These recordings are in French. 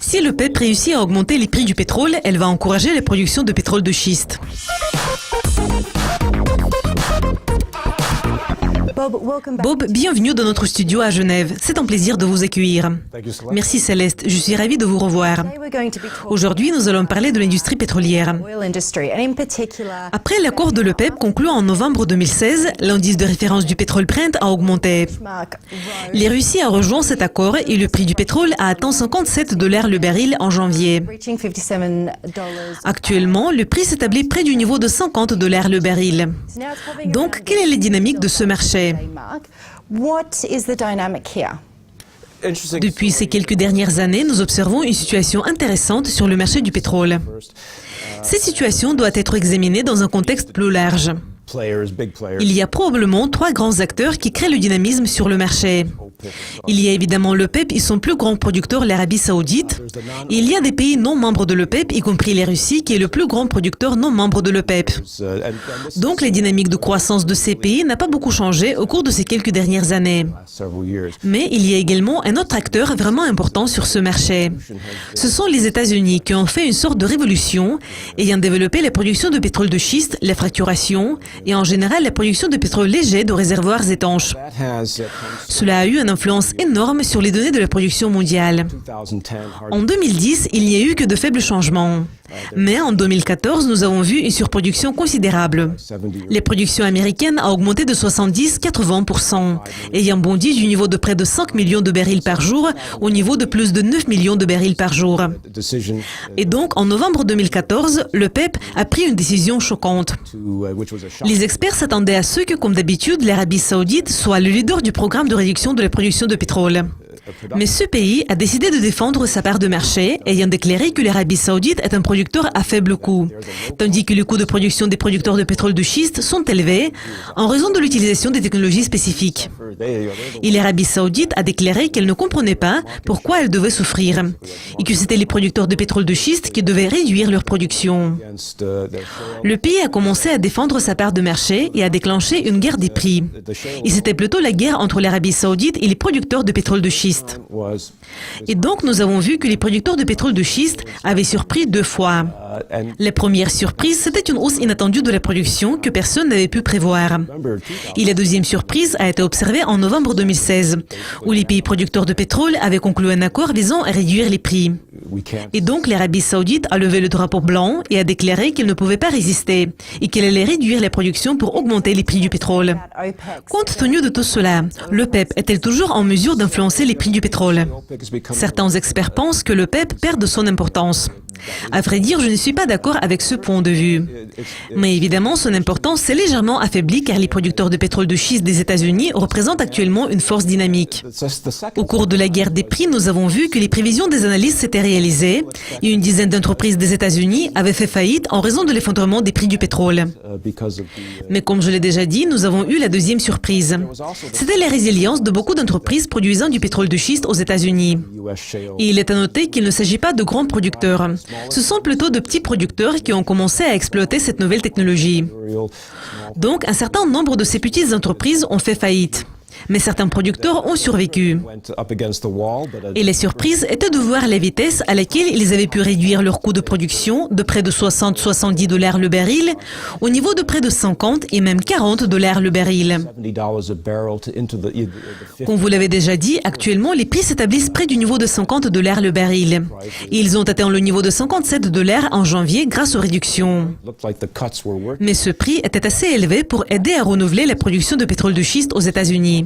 Si le PEP réussit à augmenter les prix du pétrole, elle va encourager la production de pétrole de schiste. Bob, bienvenue dans notre studio à Genève. C'est un plaisir de vous accueillir. Merci Céleste, je suis ravie de vous revoir. Aujourd'hui, nous allons parler de l'industrie pétrolière. Après l'accord de l'OPEP conclu en novembre 2016, l'indice de référence du pétrole Brent a augmenté. La Russie a rejoint cet accord et le prix du pétrole a atteint $57 le baril en janvier. Actuellement, le prix s'établit près du niveau de $50 le baril. Donc, quelle est la dynamique de ce marché? Depuis ces quelques dernières années, nous observons une situation intéressante sur le marché du pétrole. Cette situation doit être examinée dans un contexte plus large. Il y a probablement 3 grands acteurs qui créent le dynamisme sur le marché. Il y a évidemment l'OPEP et son plus grand producteur, l'Arabie Saoudite. Et il y a des pays non membres de l'OPEP, y compris la Russie, qui est le plus grand producteur non membre de l'OPEP. Donc la dynamique de croissance de ces pays n'a pas beaucoup changé au cours de ces quelques dernières années. Mais il y a également un autre acteur vraiment important sur ce marché. Ce sont les États-Unis qui ont fait une sorte de révolution, ayant développé la production de pétrole de schiste, la fracturation, et en général la production de pétrole léger de réservoirs étanches. Cela a eu une influence énorme sur les données de la production mondiale. En 2010, il n'y a eu que de faibles changements. Mais en 2014, nous avons vu une surproduction considérable. La production américaine a augmenté de 70-80%, ayant bondi du niveau de près de 5 millions de barils par jour au niveau de plus de 9 millions de barils par jour. Et donc, en novembre 2014, le PEP a pris une décision choquante. Les experts s'attendaient à ce que, comme d'habitude, l'Arabie Saoudite soit le leader du programme de réduction de la production de pétrole. Mais ce pays a décidé de défendre sa part de marché, ayant déclaré que l'Arabie Saoudite est un producteur à faible coût, tandis que les coûts de production des producteurs de pétrole de schiste sont élevés en raison de l'utilisation des technologies spécifiques. Et l'Arabie Saoudite a déclaré qu'elle ne comprenait pas pourquoi elle devait souffrir, et que c'était les producteurs de pétrole de schiste qui devaient réduire leur production. Le pays a commencé à défendre sa part de marché et a déclenché une guerre des prix. Et c'était plutôt la guerre entre l'Arabie Saoudite et les producteurs de pétrole de schiste. Et donc, nous avons vu que les producteurs de pétrole de schiste avaient surpris 2 fois. La première surprise, c'était une hausse inattendue de la production que personne n'avait pu prévoir. Et la deuxième surprise a été observée en novembre 2016, où les pays producteurs de pétrole avaient conclu un accord visant à réduire les prix. Et donc, l'Arabie Saoudite a levé le drapeau blanc et a déclaré qu'elle ne pouvait pas résister et qu'elle allait réduire la production pour augmenter les prix du pétrole. Compte tenu de tout cela, l'OPEP est-elle toujours en mesure d'influencer les prix du pétrole? Certains experts pensent que l'OPEP perd de son importance. À vrai dire, je ne suis pas d'accord avec ce point de vue. Mais évidemment, son importance s'est légèrement affaiblie car les producteurs de pétrole de schiste des États-Unis représentent actuellement une force dynamique. Au cours de la guerre des prix, nous avons vu que les prévisions des analystes s'étaient réalisées et une dizaine d'entreprises des États-Unis avaient fait faillite en raison de l'effondrement des prix du pétrole. Mais comme je l'ai déjà dit, nous avons eu la deuxième surprise. C'était la résilience de beaucoup d'entreprises produisant du pétrole de schiste aux États-Unis. Et il est à noter qu'il ne s'agit pas de grands producteurs. Ce sont plutôt de petits producteurs qui ont commencé à exploiter cette nouvelle technologie. Donc, un certain nombre de ces petites entreprises ont fait faillite. Mais certains producteurs ont survécu. Et la surprise était de voir la vitesse à laquelle ils avaient pu réduire leur coût de production de près de 60-70 $ le baril au niveau de près de 50 et même 40 $ le baril. Comme vous l'avez déjà dit, actuellement, les prix s'établissent près du niveau de 50 $ le baril. Et ils ont atteint le niveau de 57 $ en janvier grâce aux réductions. Mais ce prix était assez élevé pour aider à renouveler la production de pétrole de schiste aux États-Unis.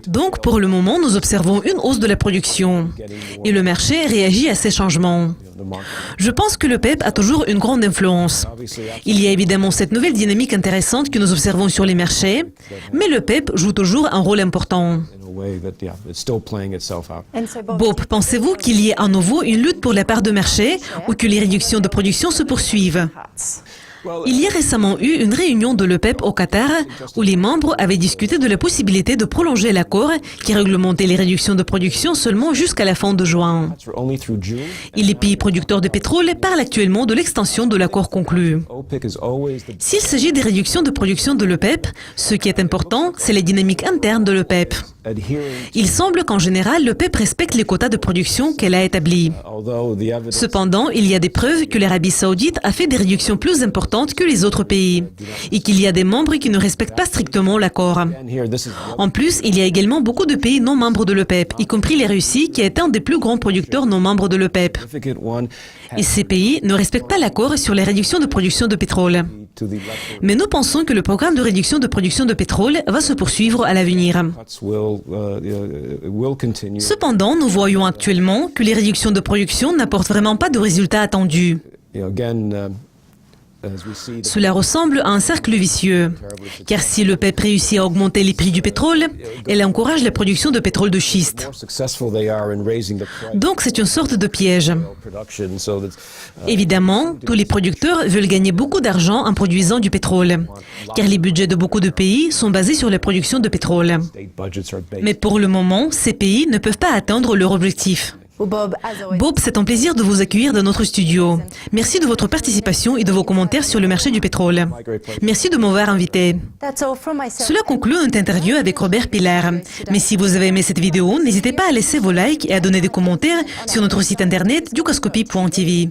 Donc, pour le moment, nous observons une hausse de la production et le marché réagit à ces changements. Je pense que le PEP a toujours une grande influence. Il y a évidemment cette nouvelle dynamique intéressante que nous observons sur les marchés, mais le PEP joue toujours un rôle important. Bob, pensez-vous qu'il y ait à nouveau une lutte pour la part de marché ou que les réductions de production se poursuivent? Il y a récemment eu une réunion de l'OPEP au Qatar où les membres avaient discuté de la possibilité de prolonger l'accord qui réglementait les réductions de production seulement jusqu'à la fin de juin. Et les pays producteurs de pétrole parlent actuellement de l'extension de l'accord conclu. S'il s'agit des réductions de production de l'OPEP, ce qui est important, c'est la dynamique interne de l'OPEP. Il semble qu'en général, l'OPEP respecte les quotas de production qu'elle a établis. Cependant, il y a des preuves que l'Arabie saoudite a fait des réductions plus importantes que les autres pays et qu'il y a des membres qui ne respectent pas strictement l'accord. En plus, il y a également beaucoup de pays non membres de l'OPEP, y compris la Russie qui est un des plus grands producteurs non membres de l'OPEP. Et ces pays ne respectent pas l'accord sur les réductions de production de pétrole. Mais nous pensons que le programme de réduction de production de pétrole va se poursuivre à l'avenir. Cependant, nous voyons actuellement que les réductions de production n'apportent vraiment pas de résultats attendus. Cela ressemble à un cercle vicieux, car si l'OPEP réussit à augmenter les prix du pétrole, elle encourage la production de pétrole de schiste. Donc c'est une sorte de piège. Évidemment, tous les producteurs veulent gagner beaucoup d'argent en produisant du pétrole, car les budgets de beaucoup de pays sont basés sur la production de pétrole. Mais pour le moment, ces pays ne peuvent pas atteindre leur objectif. Bob, c'est un plaisir de vous accueillir dans notre studio. Merci de votre participation et de vos commentaires sur le marché du pétrole. Merci de m'avoir invité. Cela conclut notre interview avec Robert Pilar. Mais si vous avez aimé cette vidéo, n'hésitez pas à laisser vos likes et à donner des commentaires sur notre site internet dukascopy.tv.